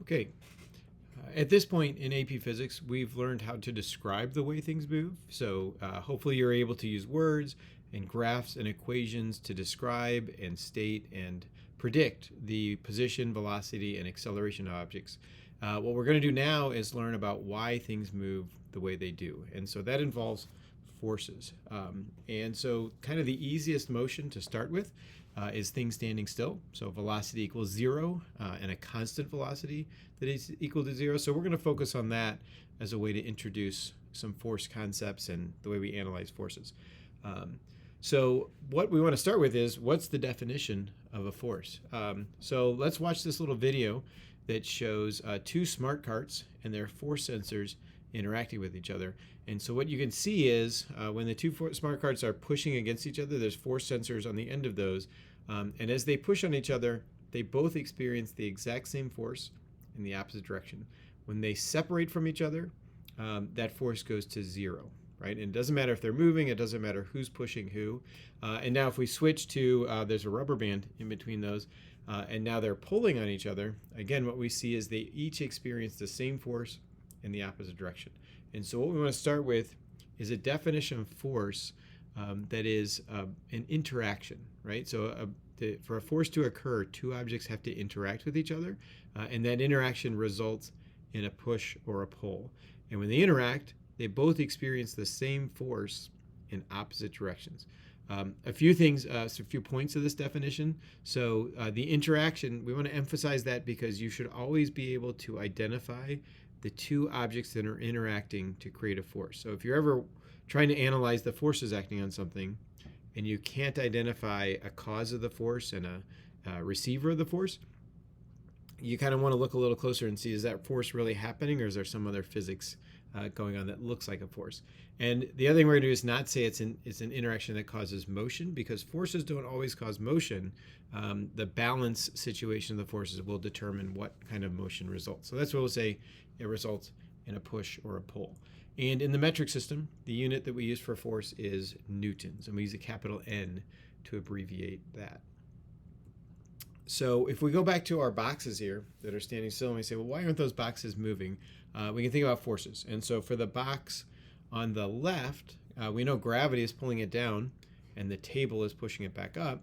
Okay, at this point in AP Physics, we've learned how to describe the way things move. So hopefully you're able to use words and graphs and equations to describe and state and predict the position, velocity, and acceleration of objects. What we're going to do now is learn about why things move the way they do. And so that involves forces. And so kind of the easiest motion to start with is things standing still. So velocity equals 0 and a constant velocity that is equal to 0. So we're going to focus on that as a way to introduce some force concepts and the way we analyze forces. So what we want to start with is, what's the definition of a force? So let's watch this little video that shows two smart carts and their force sensors interacting with each other. And so what you can see is when the two smart carts are pushing against each other, there's force sensors on the end of those. And as they push on each other, they both experience the exact same force in the opposite direction. When they separate from each other, that force goes to 0, right? And it doesn't matter if they're moving, it doesn't matter who's pushing who. And now if we switch to, there's a rubber band in between those, and now they're pulling on each other, again, what we see is they each experience the same force in the opposite direction. And so what we want to start with is a definition of force that is an interaction, right? So for a force to occur, two objects have to interact with each other, and that interaction results in a push or a pull. And when they interact, they both experience the same force in opposite directions. A few things, a few points of this definition. So the interaction, we want to emphasize that because you should always be able to identify the two objects that are interacting to create a force. So if you're ever trying to analyze the forces acting on something and you can't identify a cause of the force and a receiver of the force, you kind of want to look a little closer and see, is that force really happening, or is there some other physics going on that looks like a force? And the other thing we're going to do is not say it's an interaction that causes motion, because forces don't always cause motion. The balance situation of the forces will determine what kind of motion results. So that's what we'll say it results in a push or a pull. And in the metric system, the unit that we use for force is newtons, and we use a capital N to abbreviate that. So if we go back to our boxes here that are standing still and we say, well, why aren't those boxes moving? We can think about forces. And so for the box on the left, we know gravity is pulling it down and the table is pushing it back up.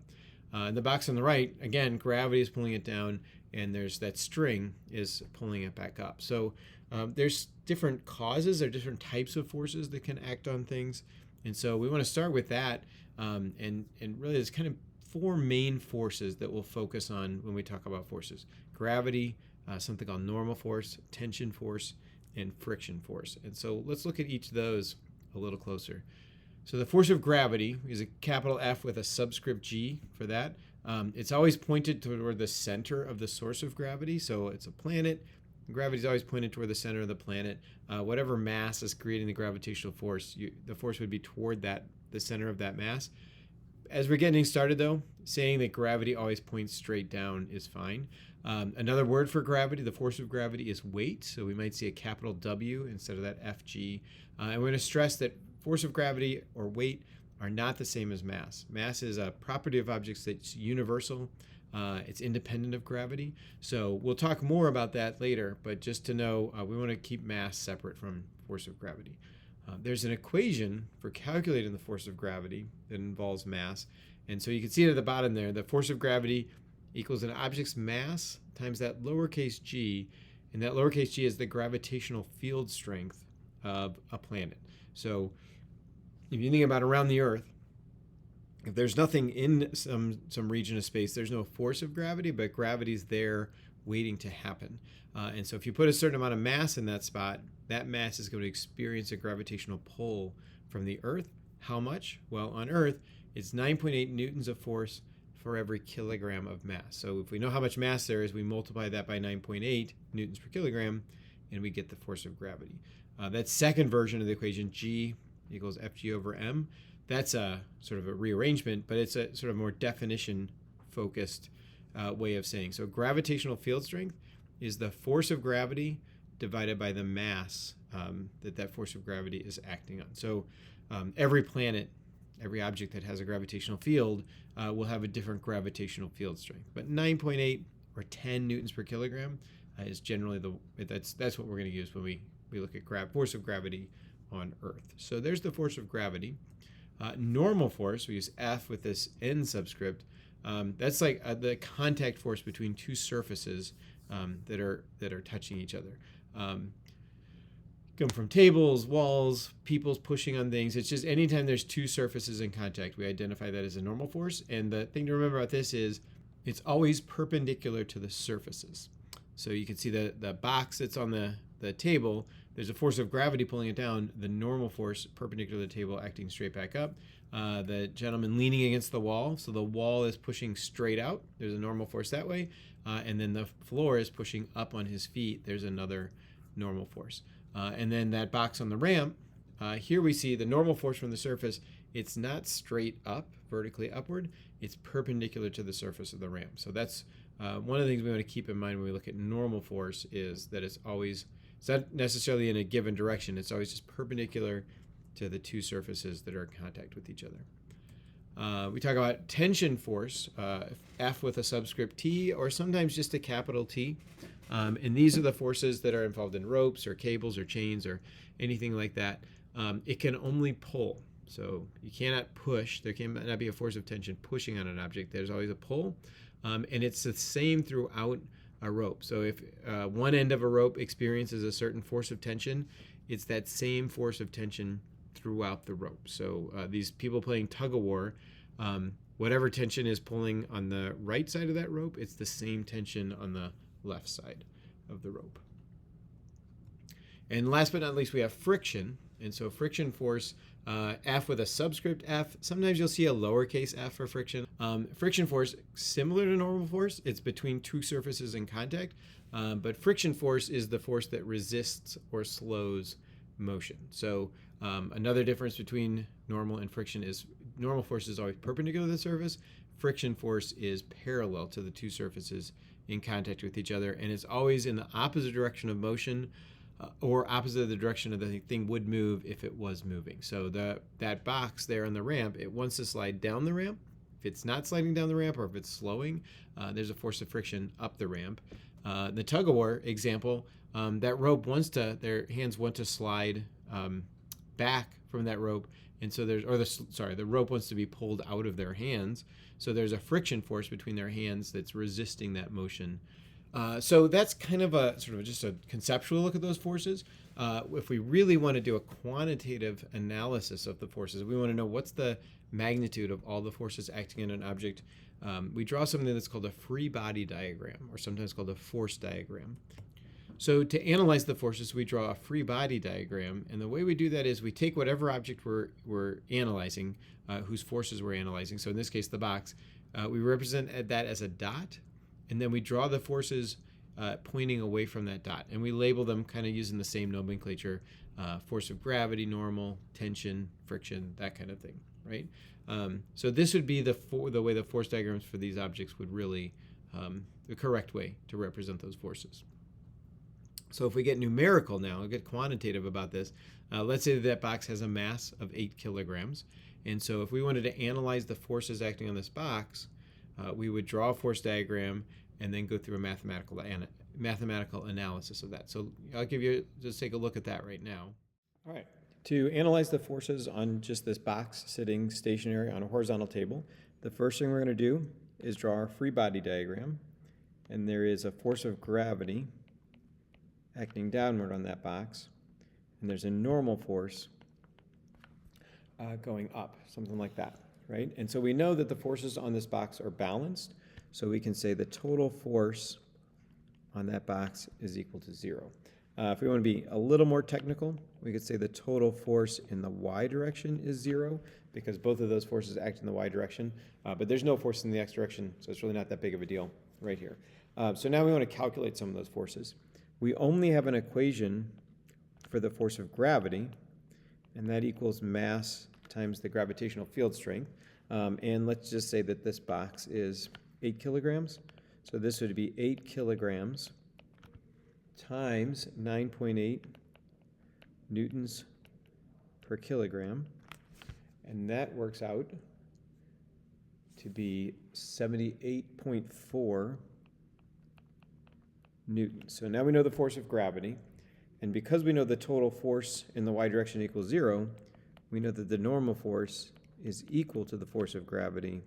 And the box on the right, again, gravity is pulling it down and there's that string is pulling it back up. So there's different causes or different types of forces that can act on things. And so we want to start with that. And really there's kind of four main forces that we'll focus on when we talk about forces: gravity, something called normal force, tension force, and friction force. And so let's look at each of those a little closer. So the force of gravity is a capital F with a subscript G for that. It's always pointed toward the center of the source of gravity. So it's a planet. Gravity is always pointed toward the center of the planet. Whatever mass is creating the gravitational force, the force would be toward the center of that mass. As we're getting started, though, saying that gravity always points straight down is fine. Another word for gravity, the force of gravity, is weight. So we might see a capital W instead of that FG. And we're going to stress that force of gravity or weight are not the same as mass. Mass is a property of objects that's universal. It's independent of gravity. So we'll talk more about that later, but just to know, we want to keep mass separate from force of gravity. There's an equation for calculating the force of gravity that involves mass. And so you can see it at the bottom there. The force of gravity equals an object's mass times that lowercase g. And that lowercase g is the gravitational field strength of a planet. So if you think about around the Earth, if there's nothing in some region of space, there's no force of gravity, but gravity's there waiting to happen. And so if you put a certain amount of mass in that spot, that mass is going to experience a gravitational pull from the Earth. How much? Well, on Earth, it's 9.8 newtons of force for every kilogram of mass. So if we know how much mass there is, we multiply that by 9.8 newtons per kilogram, and we get the force of gravity. That second version of the equation, G equals Fg over m, that's a sort of a rearrangement, but it's a sort of more definition-focused way of saying. So gravitational field strength is the force of gravity divided by the mass that force of gravity is acting on. So every planet, every object that has a gravitational field will have a different gravitational field strength. But 9.8 or 10 newtons per kilogram is generally that's what we're going to use when we look at force of gravity on Earth. So there's the force of gravity. Normal force, we use F with this N subscript. That's like the contact force between two surfaces that are touching each other. Come from tables, walls, people's pushing on things. It's just anytime there's two surfaces in contact, we identify that as a normal force. And the thing to remember about this is it's always perpendicular to the surfaces. So you can see the box that's on the table, there's a force of gravity pulling it down, the normal force perpendicular to the table acting straight back up. The gentleman leaning against the wall, so the wall is pushing straight out, there's a normal force that way. And then the floor is pushing up on his feet, there's another normal force. And then that box on the ramp, here we see the normal force from the surface. It's not straight up, vertically upward, it's perpendicular to the surface of the ramp. So that's one of the things we want to keep in mind when we look at normal force is that it's not necessarily in a given direction, it's always just perpendicular to the two surfaces that are in contact with each other. We talk about tension force, F with a subscript T, or sometimes just a capital T. And these are the forces that are involved in ropes or cables or chains or anything like that. It can only pull. So you cannot push. There cannot be a force of tension pushing on an object. There's always a pull. And it's the same throughout a rope. So if one end of a rope experiences a certain force of tension, it's that same force of tension throughout the rope. So these people playing tug of war, whatever tension is pulling on the right side of that rope, it's the same tension on the left side of the rope. And last but not least, we have friction. And so friction force, F with a subscript F. Sometimes you'll see a lowercase f for friction. Friction force, similar to normal force, it's between two surfaces in contact. But friction force is the force that resists or slows motion. So another difference between normal and friction is normal force is always perpendicular to the surface. Friction force is parallel to the two surfaces in contact with each other, and it's always in the opposite direction of motion or opposite of the direction of the thing would move if it was moving. So that box there on the ramp, it wants to slide down the ramp. If it's not sliding down the ramp or if it's slowing, there's a force of friction up the ramp. The tug of war example, that rope their hands want to slide back from that rope, and so the rope wants to be pulled out of their hands. So there's a friction force between their hands that's resisting that motion. So that's kind of just a conceptual look at those forces. If we really want to do a quantitative analysis of the forces, we want to know what's the magnitude of all the forces acting on an object. We draw something that's called a free body diagram, or sometimes called a force diagram. So to analyze the forces, we draw a free body diagram, and the way we do that is we take whatever object we're analyzing, whose forces we're analyzing. So in this case, the box, we represent that as a dot, and then we draw the forces pointing away from that dot, and we label them kind of using the same nomenclature: force of gravity, normal, tension, friction, that kind of thing, right? So this would be the way the force diagrams for these objects would really, the correct way to represent those forces. So if we get numerical now, we'll get quantitative about this. Let's say that box has a mass of 8 kilograms. And so if we wanted to analyze the forces acting on this box, we would draw a force diagram and then go through a mathematical analysis of that. So I'll just take a look at that right now. All right. To analyze the forces on just this box sitting stationary on a horizontal table, the first thing we're going to do is draw our free body diagram. And there is a force of gravity acting downward on that box, and there's a normal force going up, something like that, right? And so we know that the forces on this box are balanced, so we can say the total force on that box is equal to 0. If we want to be a little more technical, we could say the total force in the y direction is 0, because both of those forces act in the y direction, but there's no force in the x direction, so it's really not that big of a deal right here. So now we want to calculate some of those forces. We only have an equation for the force of gravity, and that equals mass times the gravitational field strength. And let's just say that this box is 8 kilograms. So this would be 8 kilograms times 9.8 newtons per kilogram. And that works out to be 78.4 newtons. So now we know the force of gravity, and because we know the total force in the y direction equals 0, we know that the normal force is equal to the force of gravity,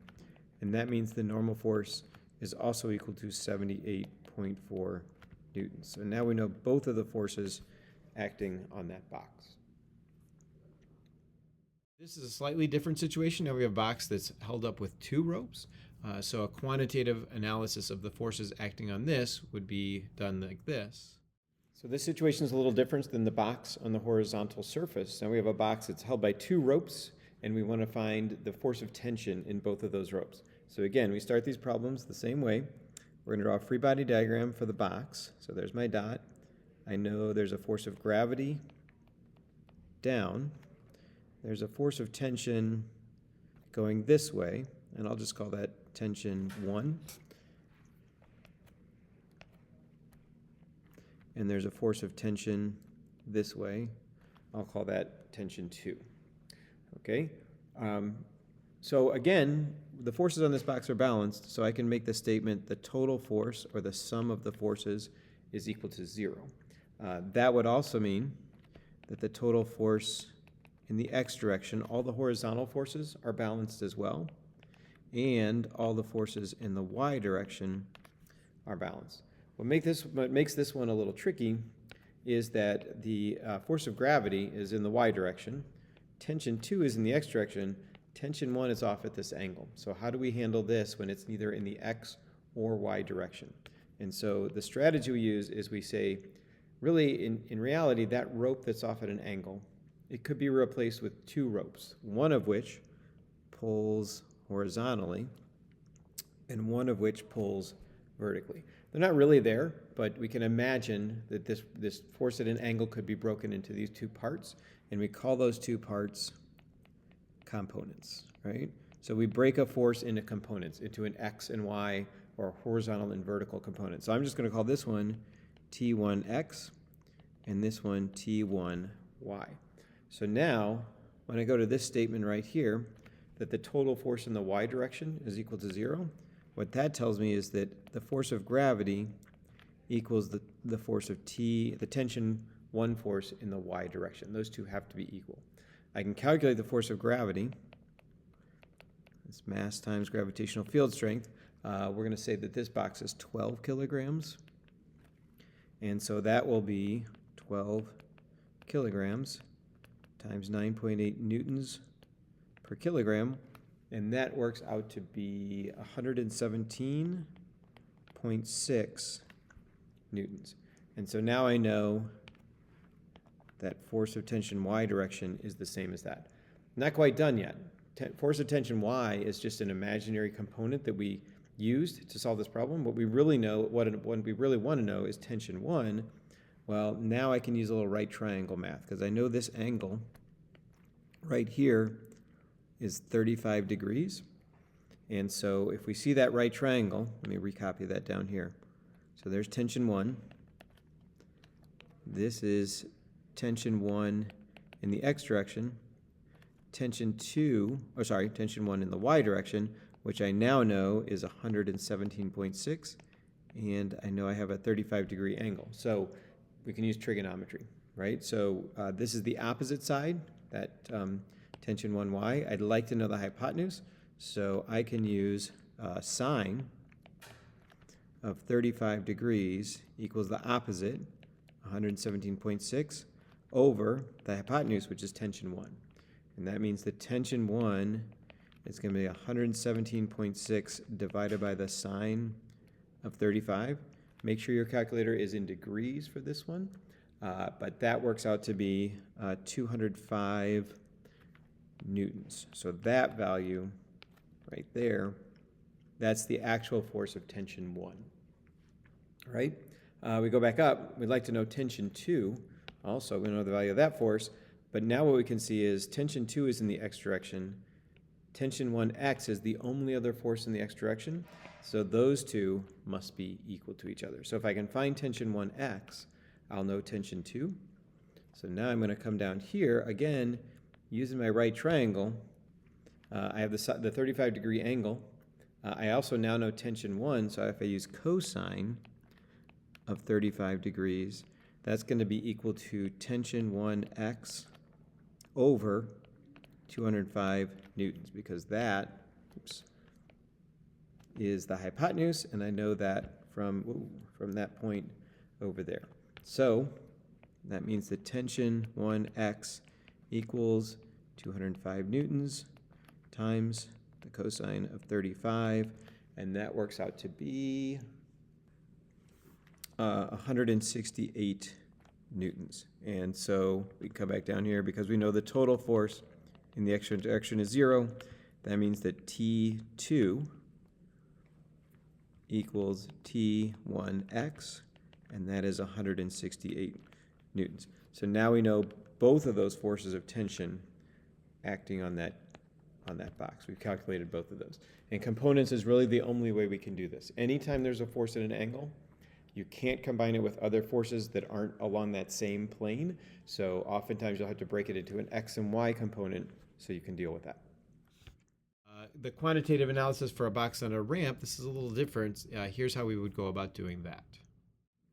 and that means the normal force is also equal to 78.4 newtons. So now we know both of the forces acting on that box. This is a slightly different situation. Now we have a box that's held up with 2 ropes. So a quantitative analysis of the forces acting on this would be done like this. So this situation is a little different than the box on the horizontal surface. Now we have a box that's held by 2 ropes, and we want to find the force of tension in both of those ropes. So again, we start these problems the same way. We're going to draw a free body diagram for the box. So there's my dot. I know there's a force of gravity down. There's a force of tension going this way, and I'll just call that tension 1. And there's a force of tension this way. I'll call that tension 2. Okay? So again, the forces on this box are balanced, so I can make the statement the total force, or the sum of the forces, is equal to 0. That would also mean that the total force in the x direction, all the horizontal forces are balanced as well, and all the forces in the y direction are balanced. What makes this one a little tricky is that the force of gravity is in the y direction, tension 2 is in the x direction, tension 1 is off at this angle. So how do we handle this when it's neither in the x or y direction? And so the strategy we use is we say, really, in reality, that rope that's off at an angle, it could be replaced with 2 ropes, one of which pulls horizontally and one of which pulls vertically. They're not really there, but we can imagine that this force at an angle could be broken into these 2 parts, and we call those 2 parts components, right? So we break a force into components, into an x and y, or horizontal and vertical component. So I'm just going to call this one T1x and this one T1y. So now, when I go to this statement right here, that the total force in the y direction is equal to 0, what that tells me is that the force of gravity equals the force of the tension 1 force in the y direction. Those two have to be equal. I can calculate the force of gravity. It's mass times gravitational field strength. We're going to say that this box is 12 kilograms. And so that will be 12 kilograms times 9.8 newtons per kilogram. And that works out to be 117.6 newtons. And so now I know that force of tension y direction is the same as that. Not quite done yet. Force of tension y is just an imaginary component that we used to solve this problem. What we really know, what we really want to know is tension 1. Well, now I can use a little right triangle math, because I know this angle right here is 35 degrees. And so if we see that right triangle, let me recopy that down here. So there's tension 1. This is tension 1 in the x direction. Tension 1 in the y direction, which I now know is 117.6. And I know I have a 35-degree angle. So we can use trigonometry, right? So this is the opposite side, that tension 1y. I'd like to know the hypotenuse, so I can use sine of 35 degrees equals the opposite, 117.6, over the hypotenuse, which is tension 1. And that means that tension 1 is going to be 117.6 divided by the sine of 35. Make sure your calculator is in degrees for this one, but that works out to be 205 newtons. So that value right there, that's the actual force of tension 1. All right? We go back up. We'd like to know tension 2. Also, we know the value of that force. But now what we can see is tension 2 is in the x direction. Tension 1x is the only other force in the x direction. So those two must be equal to each other. So if I can find tension 1x, I'll know tension 2. So now I'm going to come down here. Again, using my right triangle, I have the 35-degree angle. I also now know tension 1, so if I use cosine of 35 degrees. That's going to be equal to tension 1x over 205 newtons, because that is the hypotenuse, and I know that from that point over there. So that means the tension 1x equals 205 newtons times the cosine of 35, and that works out to be 168 newtons. And so we come back down here because we know the total force in the x direction is 0. That means that T2 equals T1x, and that is 168 newtons. So now we know both of those forces of tension acting on that box. We've calculated both of those. And components is really the only way we can do this. Anytime there's a force at an angle, you can't combine it with other forces that aren't along that same plane. So oftentimes you'll have to break it into an x and y component so you can deal with that. The quantitative analysis for a box on a ramp, this is a little different. Here's how we would go about doing that.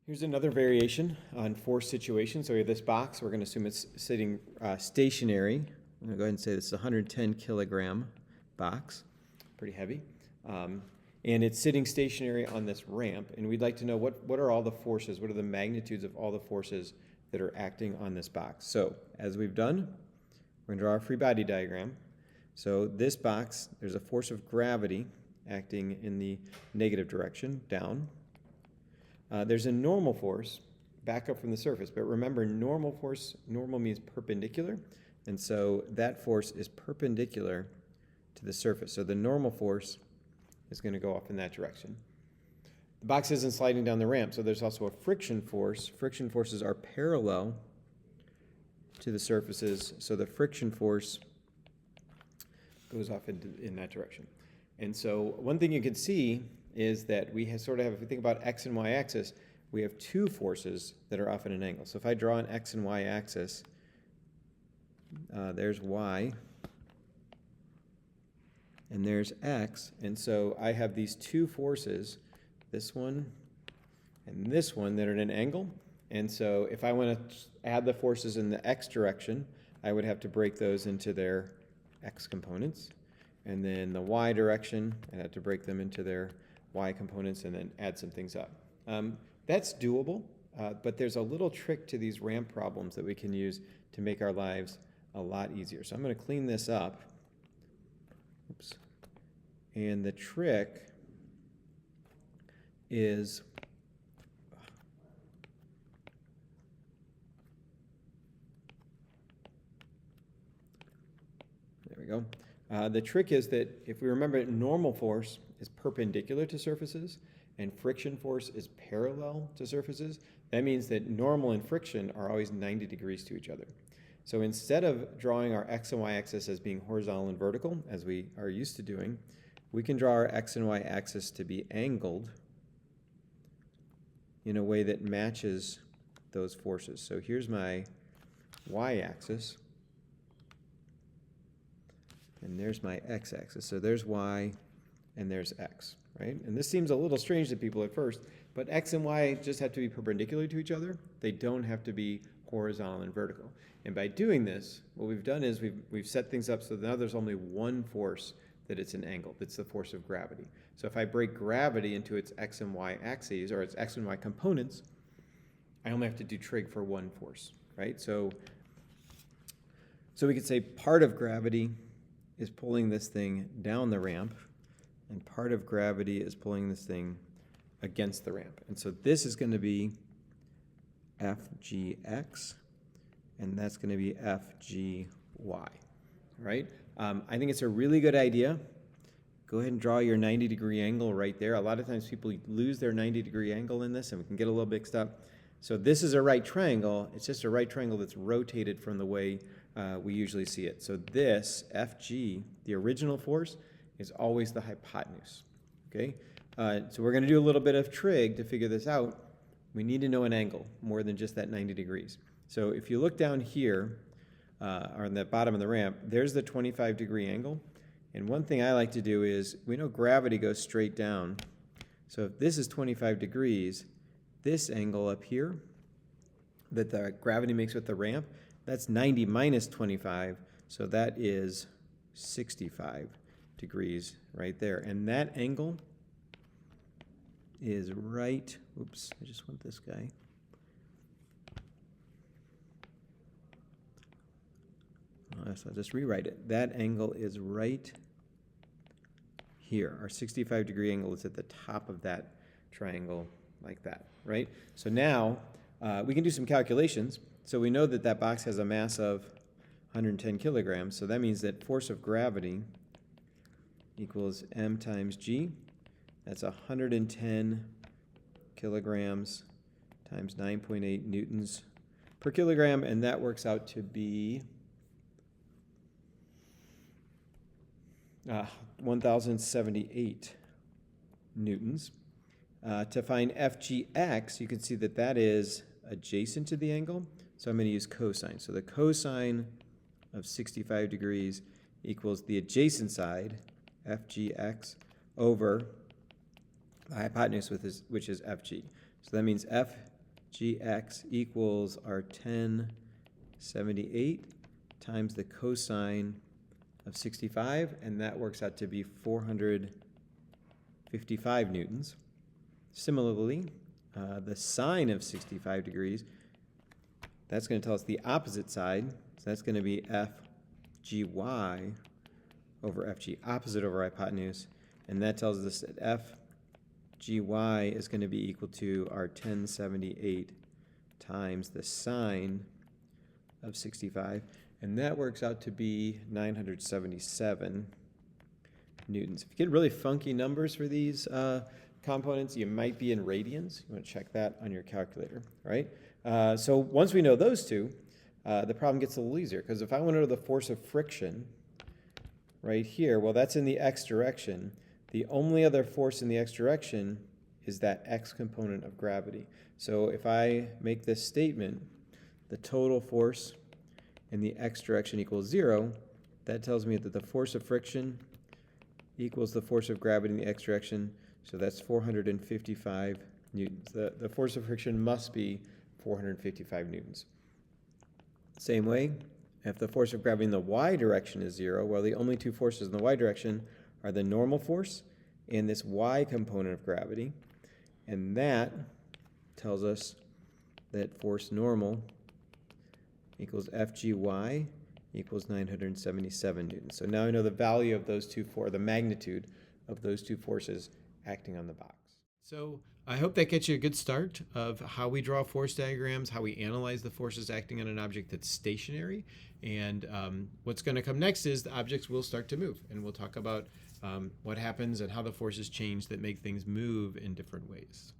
Here's another variation on force situation. So we have this box. We're going to assume it's sitting stationary. I'm going to go ahead and say this is a 110 kilogram box, pretty heavy. And it's sitting stationary on this ramp. And we'd like to know what are all the forces, what are the magnitudes of all the forces that are acting on this box. So as we've done, we're going to draw our free body diagram. So this box, there's a force of gravity acting in the negative direction, down. There's a normal force back up from the surface. But remember, normal means perpendicular. And so that force is perpendicular to the surface. So the normal force is going to go off in that direction. The box isn't sliding down the ramp, so there's also a friction force. Friction forces are parallel to the surfaces, so the friction force goes off in that direction. And so one thing you can see is that we sort of have, if we think about x and y axis, we have two forces that are off at an angle. So if I draw an x and y axis, there's y, and there's x, and so I have these two forces, this one and this one, that are at an angle. And so if I want to add the forces in the x direction, I would have to break those into their x components. And then the y direction, I'd have to break them into their y components and then add some things up. That's doable, but there's a little trick to these ramp problems that we can use to make our lives a lot easier. So I'm going to clean this up. Oops. And the trick is there we go. The trick is that if we remember, normal force is perpendicular to surfaces and friction force is parallel to surfaces. That means that normal and friction are always 90 degrees to each other. So instead of drawing our x and y axis as being horizontal and vertical, as we are used to doing, we can draw our x and y axis to be angled in a way that matches those forces. So here's my y-axis, and there's my x-axis. So there's y and there's x, right? And this seems a little strange to people at first, but x and y just have to be perpendicular to each other. They don't have to be horizontal and vertical. And by doing this, what we've done is we've set things up so that now there's only one force that it's an angle. It's the force of gravity. So if I break gravity into its x and y axes, or its x and y components, I only have to do trig for one force, right? So we could say part of gravity is pulling this thing down the ramp, and part of gravity is pulling this thing against the ramp. And so this is going to be FGX, and that's going to be FGY, right? I think it's a really good idea. Go ahead and draw your 90-degree angle right there. A lot of times people lose their 90-degree angle in this, and we can get a little mixed up. So this is a right triangle. It's just a right triangle that's rotated from the way we usually see it. So this, FG, the original force, is always the hypotenuse, okay? So we're going to do a little bit of trig to figure this out. We need to know an angle more than just that 90 degrees. So if you look down here, or on the bottom of the ramp, there's the 25-degree angle. And one thing I like to do is, we know gravity goes straight down. So if this is 25 degrees, this angle up here that the gravity makes with the ramp, that's 90 minus 25, so that is 65 degrees right there. And that angle is right, oops, I just want this guy. So I'll just rewrite it. That angle is right here. Our 65-degree angle is at the top of that triangle like that, right? So now we can do some calculations. So we know that that box has a mass of 110 kilograms. So that means that force of gravity equals m times g. That's 110 kilograms times 9.8 newtons per kilogram, and that works out to be 1,078 newtons. To find FGX, you can see that that is adjacent to the angle, so I'm going to use cosine. So the cosine of 65 degrees equals the adjacent side, FGX, over the hypotenuse, which is FG. So that means FGX equals our 1078 times the cosine of 65, and that works out to be 455 newtons. Similarly, the sine of 65 degrees, that's going to tell us the opposite side, so that's going to be FGY over FG, opposite over hypotenuse, and that tells us that FGY is going to be equal to our 1078 times the sine of 65, and that works out to be 977 newtons. If you get really funky numbers for these components, you might be in radians. You want to check that on your calculator, right? So once we know those two, the problem gets a little easier, because if I want to know the force of friction right here, well, that's in the x direction. The only other force in the x direction is that x component of gravity. So if I make this statement, the total force in the x direction equals 0, that tells me that the force of friction equals the force of gravity in the x direction, so that's 455 newtons. The force of friction must be 455 newtons. Same way, if the force of gravity in the y direction is 0, well, the only two forces in the y direction are the normal force and this y component of gravity, and that tells us that force normal equals FGY equals 977 newtons. So now I know the value of those two, the magnitude of those two forces acting on the box. So I hope that gets you a good start of how we draw force diagrams, how we analyze the forces acting on an object that's stationary, and what's going to come next is the objects will start to move, and we'll talk about what happens and how the forces change that make things move in different ways.